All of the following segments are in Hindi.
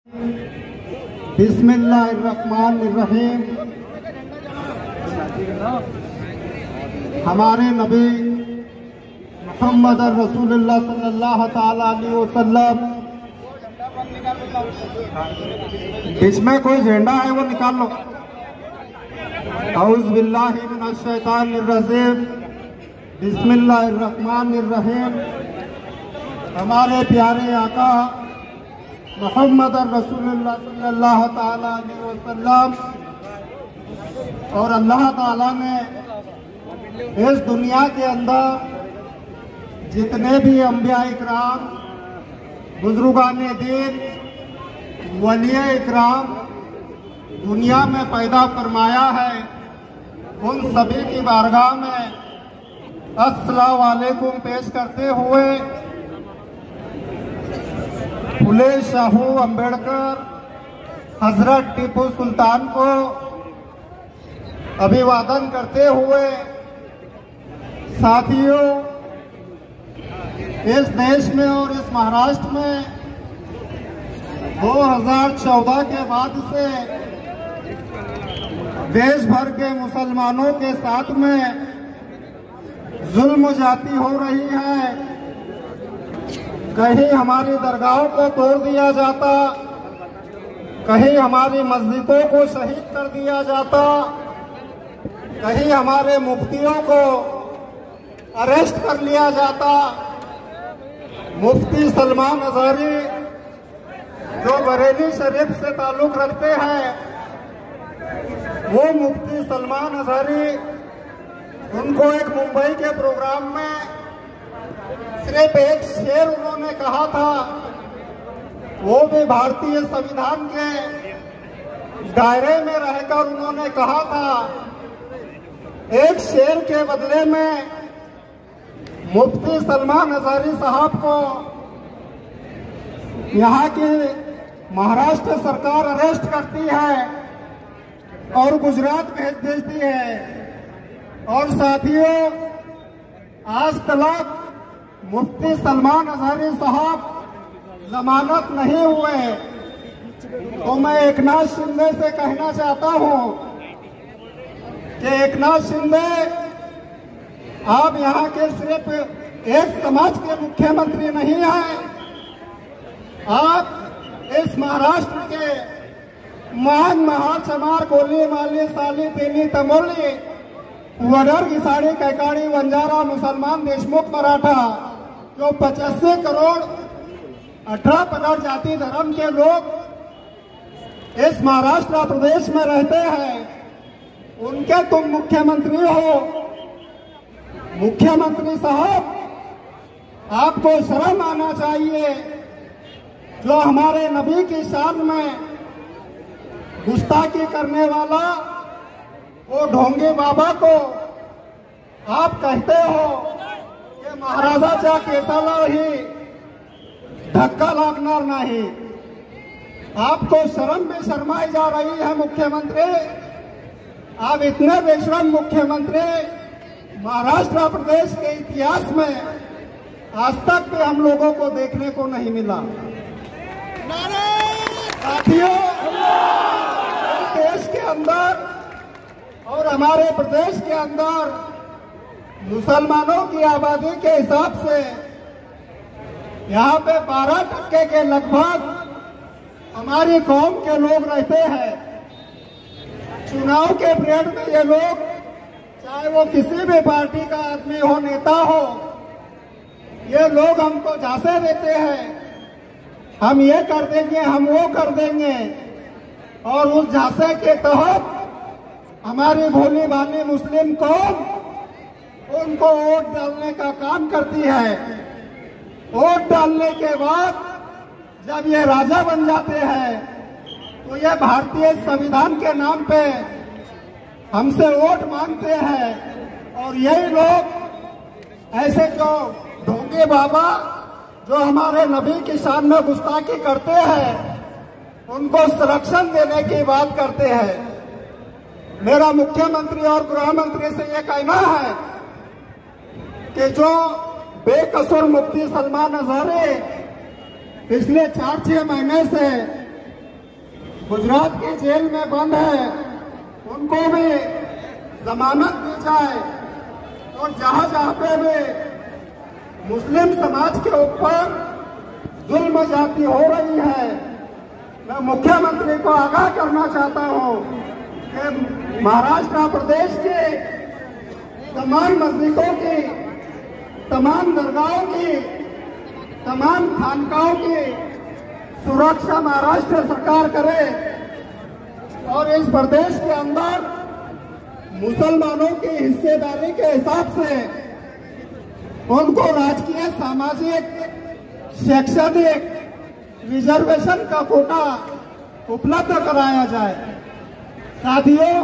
बिस्मिल्लाहिर्रहमानिर्रहीम। हमारे नबी मुहम्मद रसूलुल्लाह सल्लल्लाहु ताला अलैहि वसल्लम, इसमें कोई झंडा है वो निकाल लो। औज़ु बिल्लाहि मिनश शैतानिर रजीम। बिस्मिल्लाहिर्रहमानिर्रहीम। हमारे प्यारे आका मुहम्मद रसूलुल्लाह सल्लल्लाहु ताला अलैहि वसल्लम और अल्लाह ताला ने इस दुनिया के अंदर जितने भी अंबिया इकराम, बुजुर्गाने दीन, वलिया इकराम दुनिया में पैदा फरमाया है, उन सभी की बारगाह में अस्सलामु अलैकुम पेश करते हुए फुले शाहू अंबेडकर, हजरत टीपू सुल्तान को अभिवादन करते हुए, साथियों, इस देश में और इस महाराष्ट्र में 2014 के बाद से देश भर के मुसलमानों के साथ में जुल्म जाती हो रही है। कहीं हमारी दरगाहों को तोड़ दिया जाता, कहीं हमारी मस्जिदों को शहीद कर दिया जाता, कहीं हमारे मुफ्तियों को अरेस्ट कर लिया जाता। मुफ्ती सलमान अज़हरी जो बरेली शरीफ से ताल्लुक रखते हैं, वो मुफ्ती सलमान अज़हरी, उनको एक मुंबई के प्रोग्राम में सिर्फ एक शेर उन्होंने कहा था, वो भी भारतीय संविधान के दायरे में रहकर उन्होंने कहा था। एक शेर के बदले में मुफ्ती सलमान अज़हरी साहब को यहाँ की महाराष्ट्र सरकार अरेस्ट करती है और गुजरात भेज देती है। और साथियों, आज तक मुफ्ती सलमान अज़हरी साहब जमानत नहीं हुए। तो मैं एकनाथ शिंदे से कहना चाहता हूं कि एकनाथ शिंदे, आप यहाँ के सिर्फ एक समाज के मुख्यमंत्री नहीं हैं, आप इस महाराष्ट्र के महान महाचमार कोली माली साली तेली तमोली वडर घिसाड़ी कैकाड़ी वंजारा मुसलमान देशमुख मराठा जो 85 करोड़ 18 पदर जाति धर्म के लोग इस महाराष्ट्र प्रदेश में रहते हैं, उनके तुम मुख्यमंत्री हो। मुख्यमंत्री साहब, आपको शर्म आना चाहिए। जो हमारे नबी की शान में गुस्ताखी करने वाला वो ढोंगे बाबा को आप कहते हो कि महाराजाच्या केसालाही धक्का लागणार नहीं। आपको शर्म में शर्माई जा रही है मुख्यमंत्री। आप इतने बेशरम मुख्यमंत्री महाराष्ट्र प्रदेश के इतिहास में आज तक भी हम लोगों को देखने को नहीं मिला। साथियों, देश के अंदर और हमारे प्रदेश के अंदर मुसलमानों की आबादी के हिसाब से यहाँ पे 12% के लगभग हमारी कौम के लोग रहते हैं। चुनाव के पीरियड में ये लोग, चाहे वो किसी भी पार्टी का आदमी हो, नेता हो, ये लोग हमको झांसे देते हैं, हम ये कर देंगे, हम वो कर देंगे। और उस झांसे के तहत हमारी भोली भाली मुस्लिम कौम उनको वोट डालने का काम करती है। वोट डालने के बाद जब ये राजा बन जाते हैं तो ये भारतीय संविधान के नाम पे हमसे वोट मांगते हैं। और यही लोग ऐसे जो ढोंगे बाबा जो हमारे नबी की शान में गुस्ताखी करते हैं, उनको संरक्षण देने की बात करते हैं। मेरा मुख्यमंत्री और गृह मंत्री से ये कहना है कि जो बेकसूर मुफ्ती सलमान अज़हरी पिछले 4-6 महीने से गुजरात की जेल में बंद है उनको भी जमानत दी जाए और जहां जहां पे भी मुस्लिम समाज के ऊपर जुल्म जाती हो रही है, मैं मुख्यमंत्री को आगाह करना चाहता हूं कि महाराष्ट्र प्रदेश के तमाम मस्जिदों की, तमाम दरगाहों की, तमाम खानकाहों की सुरक्षा महाराष्ट्र सरकार करे और इस प्रदेश के अंदर मुसलमानों की हिस्सेदारी के हिसाब से उनको राजकीय, सामाजिक, शैक्षणिक रिजर्वेशन का कोटा उपलब्ध कराया जाए। साथियों,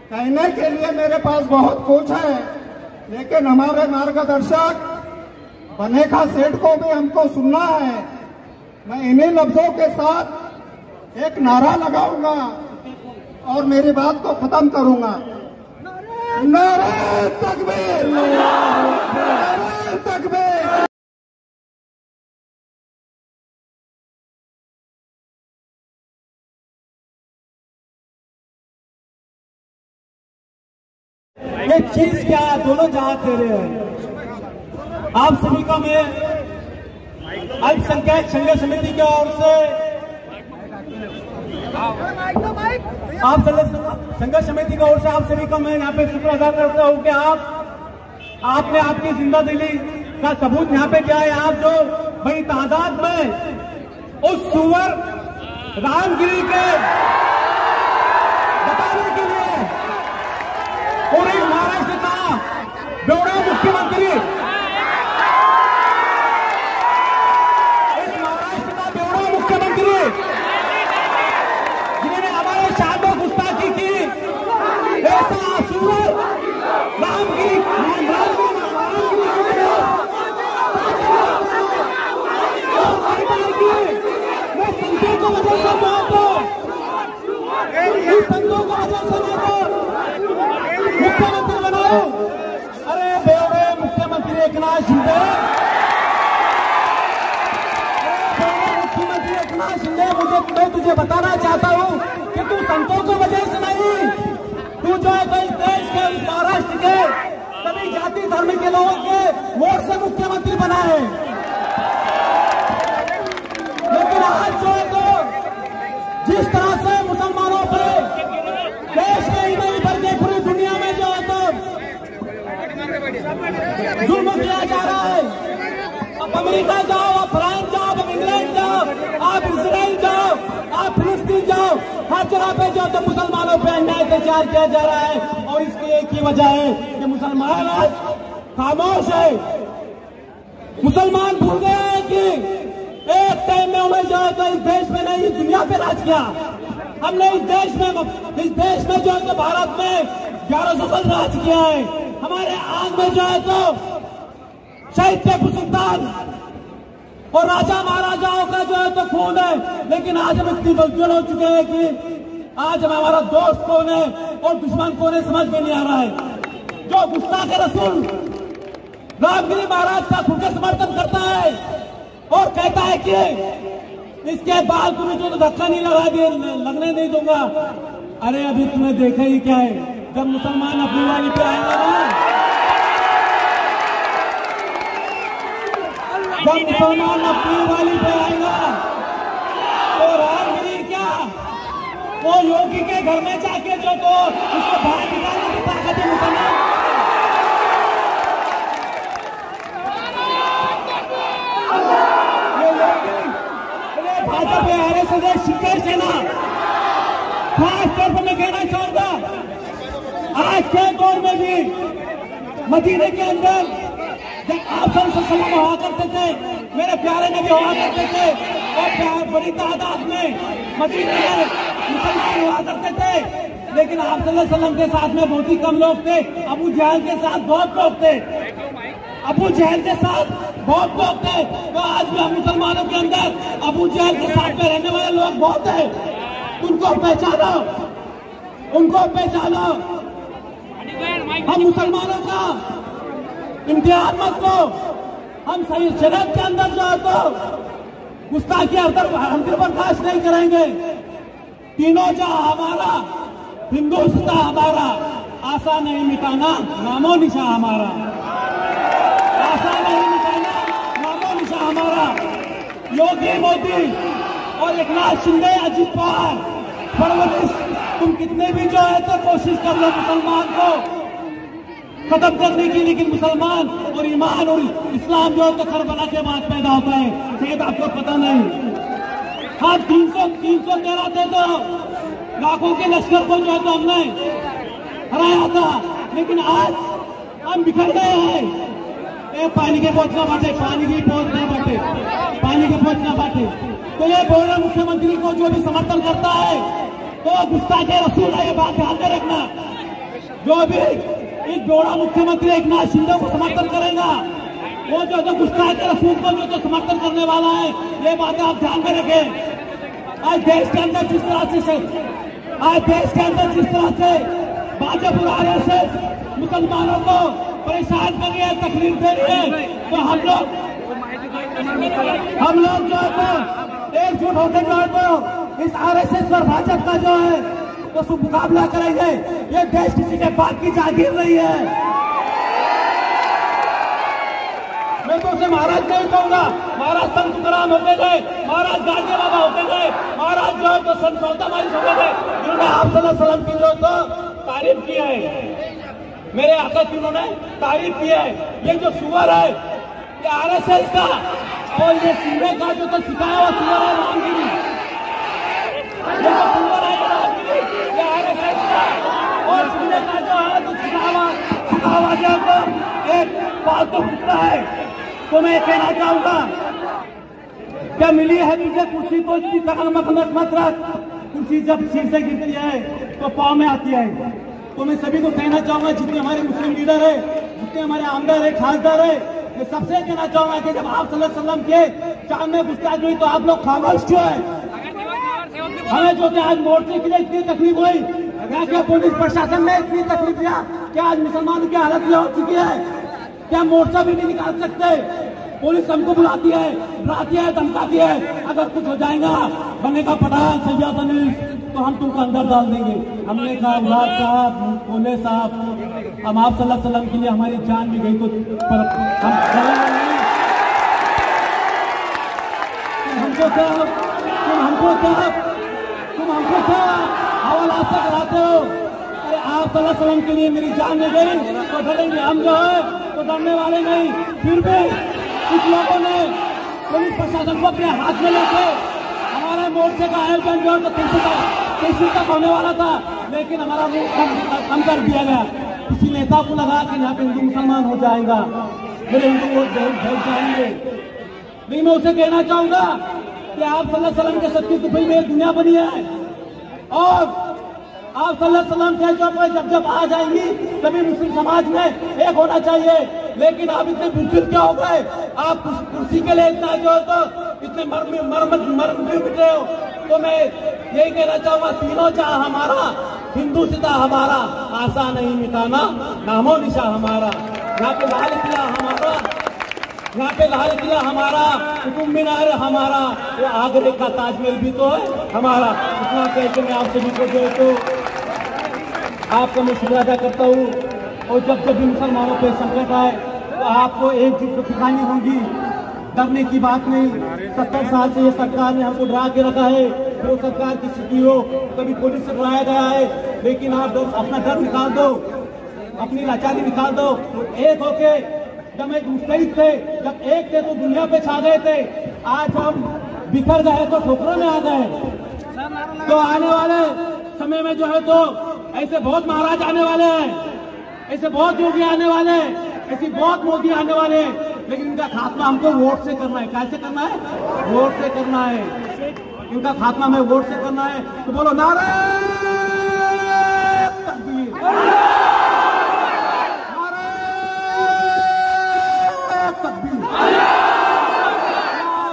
कहने के लिए मेरे पास बहुत कुछ है, लेकिन हमारे मार्गदर्शक बनेखा सेठ को भी हमको सुनना है। मैं इन्हीं लफ्जों के साथ एक नारा लगाऊंगा और मेरी बात को खत्म करूंगा। नारे तकबीर, नारे तकबीर। ये चीज क्या है, दोनों जहां दे रहे हैं। आप सभी का मैं अल्पसंख्यक संघर्ष समिति की ओर से, आप संघर्ष समिति की ओर से आप सभी का मैं यहाँ पे शुक्र अदा करता हूँ कि आपने आपकी जिंदादिली का सबूत यहाँ पे दिया है। आप जो बड़ी तादाद में उस सुअर रामगिरी के बताने के लिए पूरे महाराष्ट्र का बेवड़ा मुख्यमंत्री, इस महाराष्ट्र का बेवड़ा मुख्यमंत्री जिन्होंने हमारे शान में गुस्ताखी की, ऐसा सुअर रामगिरी मैं संतों को वजह से मारता, संतों को वजह से मारता मुख्यमंत्री बनाओ। अरे बेवड़े मुख्यमंत्री एकनाथ शिंदे, मुख्यमंत्री एकनाथ शिंदे, मैं तुझे बताना चाहता हूँ कि तू संतों को वजह से नहीं, तू जो है इस देश के, इस महाराष्ट्र के सभी जाति धर्म के लोगों के वोट से मुख्यमंत्री बना है। लेकिन आज जो है तो जिस तरह से मुसलमानों पर देश में ही नहीं बल्कि पूरी दुनिया में जो है तो जुल्म किया जा रहा है। आप अमेरिका जाओ, आप फ्रांस जाओ, आप इंग्लैंड जाओ, आप इसराइल जाओ, आप फिलिस्तीन जाओ, हर जगह पे जो तो मुसलमानों पे अन्याय अत्याचार किया जा रहा है। और इसकी एक ही वजह है कि मुसलमान आज खामोश है। मुसलमान भूल गए हैं कि एक टाइम में उन्हें जो है तो इस देश में नहीं, इस दुनिया पे राज किया। हमने इस देश में जो है तो भारत में 1100 साल राज किया है। हमारे आग में जो है तो शहीद टीपू सुल्तान और राजा महाराजाओं का जो है तो खून है। लेकिन आज हम इतनी बलजोड़ हो चुके हैं कि आज हमारा दोस्त कौन है और दुश्मन कौन है समझ में नहीं आ रहा है। जो गुस्ताख रसूल रामगिरी महाराज का खुद समर्थन करता है और कहता है कि इसके बाद तुम्हें जो धक्का नहीं लगने नहीं दूंगा। अरे अभी तुम्हें देखा ही क्या है, जब मुसलमान अपनी वाली पे आएगा ना, जब मुसलमान अपनी वाली पे आएगा तो रामगिरी क्या, वो योगी के घर में जाके जो तो उसको बाहर निकालने की ताकत है मुसलमान। भाजपा आरएसएस शिखर सेना, खास तौर पर मैं कहना चाहूंगा आज के दौर में भी मदीने के अंदर जब आप सल्लम हुआ करते थे, मेरे प्यारे नबी हुआ करते थे और बड़ी तादाद में मदीने में मुसलमान हुआ करते थे। लेकिन आप सल्लल्लाहु अलैहि वसल्लम के साथ में बहुत ही कम लोग थे। अबू जहल के साथ बहुत लोग थे, अबू जहल के साथ बहुत लोग थे। तो आज भी हम मुसलमानों के अंदर अबू जहल के साथ में रहने वाले लोग बहुत हैं। उनको पहचानो, उनको पहचानो। हम मुसलमानों का इम्तिहान मत लो। हम सही शरीयत के अंदर जो है तो गुस्ताखी हरदर बर्दाश्त नहीं करेंगे। तीनों जहां हमारा, हिंदुस्तान हमारा, आशा नहीं मिटाना नामो निशा हमारा, आशा नहीं मिटाना नामो निशा हमारा। योगी मोदी और एकनाथ शिंदे, अजित पवार, फडणवीस, तुम कितने भी जो है तो कोशिश कर लो मुसलमान को खत्म करने की, लेकिन मुसलमान और ईमान और इस्लाम जो है तो करबला के बाद पैदा होता है, शायद आपको पता नहीं। हाँ, 313 थे तो लाखों के लश्कर को जो है तो हमने हराया था, लेकिन आज हम बिखर गए हैं। पानी के पहुंचना बाटे, पानी के पहुंचना बाटे, पानी के पहुंचना बाटे। तो ये बोल रहे मुख्यमंत्री को जो भी समर्थन करता है तो गुस्ताखे रसूल है, ये बात ध्यान में रखना। जो भी इस जोड़ा मुख्यमंत्री एकनाथ शिंदे को समर्थन करेगा वो जो गुस्ताखे रसूल को जो समर्थन करने वाला है, ये बातें आप ध्यान में रखें। आज देश के अंदर जिस तरह से भाजपा और आरएसएस मुसलमानों को परेशान कर रही है, तकलीफ दे रही है, तो हम लोग जो है एकजुट होकर जो है तो इस आरएसएस और भाजपा का जो है तो मुकाबला करेंगे। ये देश किसी के बात की जागीर नहीं है। मैं तो उसे महाराज नहीं कहूंगा, महाराज संत तुकाराम होते गए, महाराज गांधी बाबा होते गए, महाराज जो है तो संत सौदाबाई होते गए, जिन्होंने आप सल्लल्लाहु अलैहि वसल्लम की जो तो तारीफ की है, मेरे आका की उन्होंने तारीफ की है। ये जो सुअर है ये आरएसएस का और ये शिंदे का जो तो सिखाया हुआ सुअर है रामगिरी, ये जो सुअर है रामगिरी, ये आरएसएस का और शिंदे का जो है तो सिखावा जो तो एक पालतू कुत्ता है। तो मैं कहना चाहूंगा, क्या मिली है तुझे कुर्सी तो इतनी तकलमक मत रख, कुर्सी जब सिर से गिरती है तो पाँव में आती है। तो मैं सभी को कहना चाहूंगा, जितने हमारे मुस्लिम लीडर है, जितने हमारे आमदार है, खासदार है, मैं सबसे कहना चाहूंगा कि जब आप सल्लल्लाहु अलैहि वसल्लम के चांद में गुस्ताखी हुई तो आप लोग खामोश क्यों है? हमें जो आज मोर्चे के लिए इतनी तकलीफ हुई, क्या पुलिस प्रशासन ने इतनी तकलीफ दिया, क्या आज मुसलमानों की हालत ये हो चुकी है, क्या मोर्चा भी नहीं निकाल सकते? पुलिस हमको बुलाती है, डराती है, धमकाती है, अगर कुछ हो जाएगा बनेगा पठान सैयद अनीस तो हम तुमको अंदर डाल देंगे। हमने कहा उलाद साहब, बोले साहब, हम आप सल्लल्लाहु अलैहि वसल्लम के लिए हमारी जान भी गई तो हम हमको क्या हवाला से कराते हो? अरे आप सल्लल्लाहु अलैहि वसल्लम के लिए मेरी जान नहीं गई तो डरेंगे हम जो है तो डरने वाले नहीं। फिर भी कुछ लोगों ने पुलिस प्रशासन को अपने हाथ में लेके हमारे मोर्चे का आयोजन जो है तो 30 तक होने वाला था, लेकिन हमारा मुंह कम कर दिया गया। किसी नेता को लगा कि यहाँ पे हिंदू मुसलमान हो जाएगा, मेरे हिंदू वोट भेज जाएंगे। नहीं, मैं उसे कहना चाहूंगा कि आप सल्लल्लाहु अलैहि वसल्लम के सच्ची दुबई में दुनिया बनी है और आप सल्लल्लाहु अलैहि वसल्लम के जब आ जाएंगी तभी मुस्लिम समाज में एक होना चाहिए। लेकिन आप इतने बुजुर्ग क्या हो गए, आप कुर्सी के लिए इतना जो है तो इतने मर मिटे हो। तो मैं यही कहना चाहूंगा, तीनों जहां हमारा, हिंदू सिता हमारा, आशा नहीं मिटाना नामो निशा हमारा। यहाँ पे लाल किला हमारा, यहाँ पे लाल किला हमारा, कुतुब मीनार हमारा, वो आगरे का ताजमहल भी तो है हमारा। इतना कहकर मैं आप सभी को जो तो आपका मैं शुक्रिया अदा करता हूँ। और जब भी मुसलमानों पे संकट आए तो आपको एकजुट दिखानी होगी, डरने की बात नहीं। 70 साल से ये सरकार ने हमको डरा के रखा है, जो सरकार की स्थिति हो, कभी पुलिस से डराया गया है, लेकिन आप अपना डर निकाल दो, अपनी लाचारी निकाल दो। एक होके जब एक मुस्तैद थे, जब एक थे तो दुनिया पे छा गए थे, आज हम बिखर गए तो ठोकरों में आ गए। तो आने वाले समय में जो है तो ऐसे बहुत महाराज आने वाले हैं, ऐसे बहुत योगी आने वाले हैं, ऐसे बहुत मोदी आने वाले हैं, लेकिन इनका खात्मा हमको वोट से करना है। कैसे करना है? वोट से करना है। इनका खात्मा में वोट से करना है। तो बोलो नारे तकबीर, नारे तकबीर।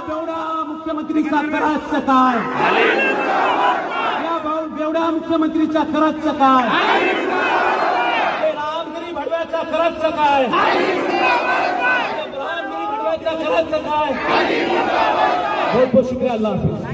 बेवडा मुख्यमंत्रीचा खरंच काय, या बेवडा मुख्यमंत्रीचा खरंच काय, रामगिरी भडव्याचा खरंच काय, रामगिरी भडव्याचा खरंच काय। बहुत बहुत शुक्रिया, अल्लाह हाफिज।